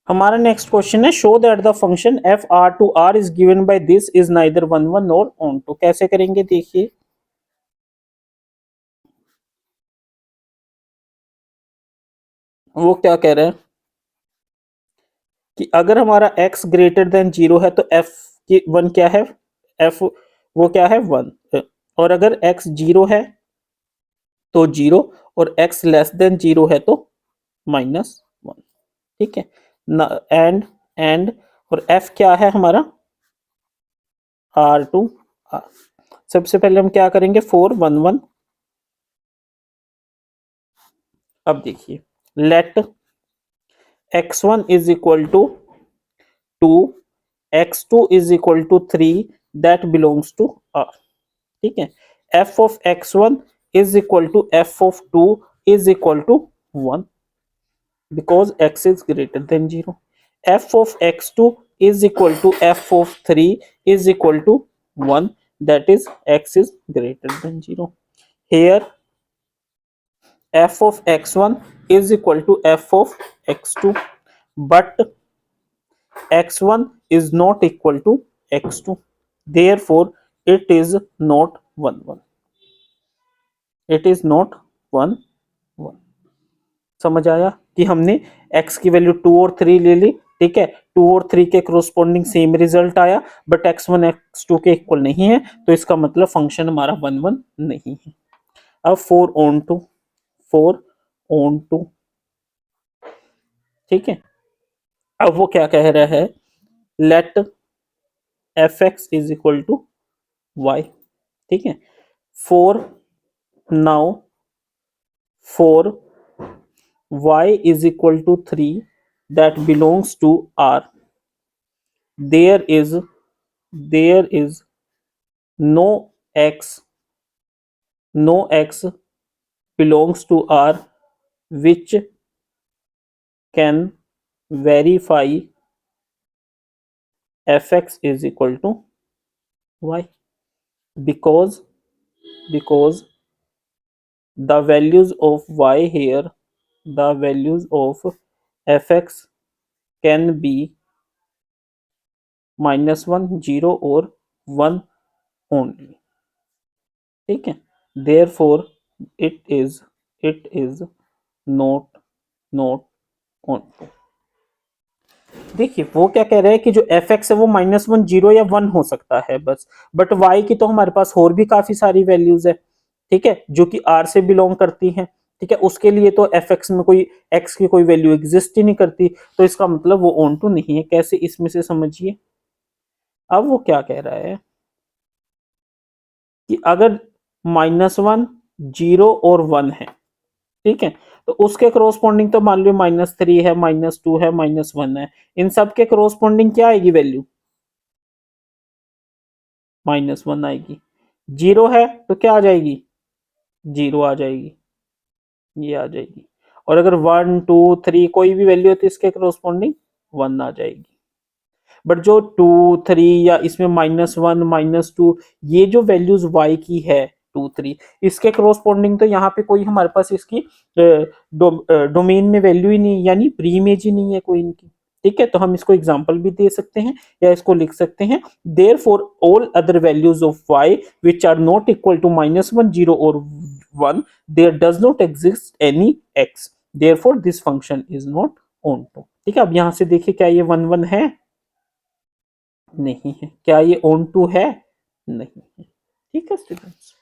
हमारा next question है show that the function f R to R is given by this is neither one one nor onto. कैसे करेंगे देखिए, वो क्या कह रहे हैं कि अगर हमारा x ग्रेटर देन 0 है तो f की वन क्या है, f वो क्या है 1, और अगर x 0 है तो 0 और x लेस देन 0 है तो -1। ठीक है ना। एंड और f क्या है हमारा R2 R। सबसे पहले हम क्या करेंगे 4 1 1। अब देखिए let x1 is equal to 2, x2 is equal to 3 that belongs to R। ठीक है, f of x1 is equal to f of 2 is equal to 1 because x is greater than 0। f of x2 is equal to f of 3 is equal to 1, that is x is greater than 0। Here f of x1 is equal to f of x2, but x1 is not equal to x2, therefore it is not 1 1, it is not 1 1। समझ आया कि हमने x की value 2 और 3 ले ली। ठीक है, 2 और 3 के कोरोस्पोंडिंग सेम रिजल्ट आया, बट x1 x2 के इक्वल नहीं है, तो इसका मतलब फंक्शन हमारा 1 1 नहीं है। अब 4 on 2 4 on 2। ठीक है, अब वो क्या कह रहा है, let f x is equal to y. ठीक है, 4 now 4 y is equal to 3 that belongs to R, there is no x belongs to R which can verify fx is equal to y, because the values of y here, the values of fx can be -1 0 और 1 only। ठीक है, therefore it is not on। देखिए वो क्या कह रहे हैं कि जो एफ एक्स है वो -1 0 या 1 हो सकता है बस, बट वाई की तो हमारे पास और भी काफी सारी वैल्यूज है। ठीक है, जो कि आर से बिलोंग करती हैं। ठीक है, उसके लिए तो एफ एक्स में कोई एक्स की कोई वैल्यू एग्जिस्ट ही नहीं करती, तो इसका मतलब वो ऑन टू नहीं है। कैसे, इसमें से समझिए। अब वो क्या कह रहा है कि अगर -1 0 और 1 है, ठीक है, तो उसके करोस्पोंडिंग तो मान लो -3 है, -2 है, -1 है, इन सब के करोस्पोंडिंग क्या आएगी वैल्यू, -1 आएगी। 0 है तो क्या आ जाएगी, 0 आ जाएगी, ये आ जाएगी। और अगर 1 2 3 कोई भी वैल्यू है तो इसके करोस्पोंडिंग 1 आ जाएगी। बट जो 2 3 या इसमें -1 -2 ये जो वैल्यूज y की है 2 3, इसके करोस्पोंडिंग तो यहाँ पे कोई हमारे पास इसकी डोमेन में वैल्यू ही नहीं, यानी प्री इमेज ही नहीं है कोई इनकी। ठीक है, तो हम इसको एग्जांपल भी दे सकते हैं या इसको लिख सकते हैं, therefore all other values of y which are not equal to -1 0 और 1 there does not exist any x, therefore this function is not onto। ठीक है, अब यहां से देखिए क्या ये 1 1 है, नहीं है। क्या ये ऑन टू है, नहीं है। ठीक है स्टूडेंट्स।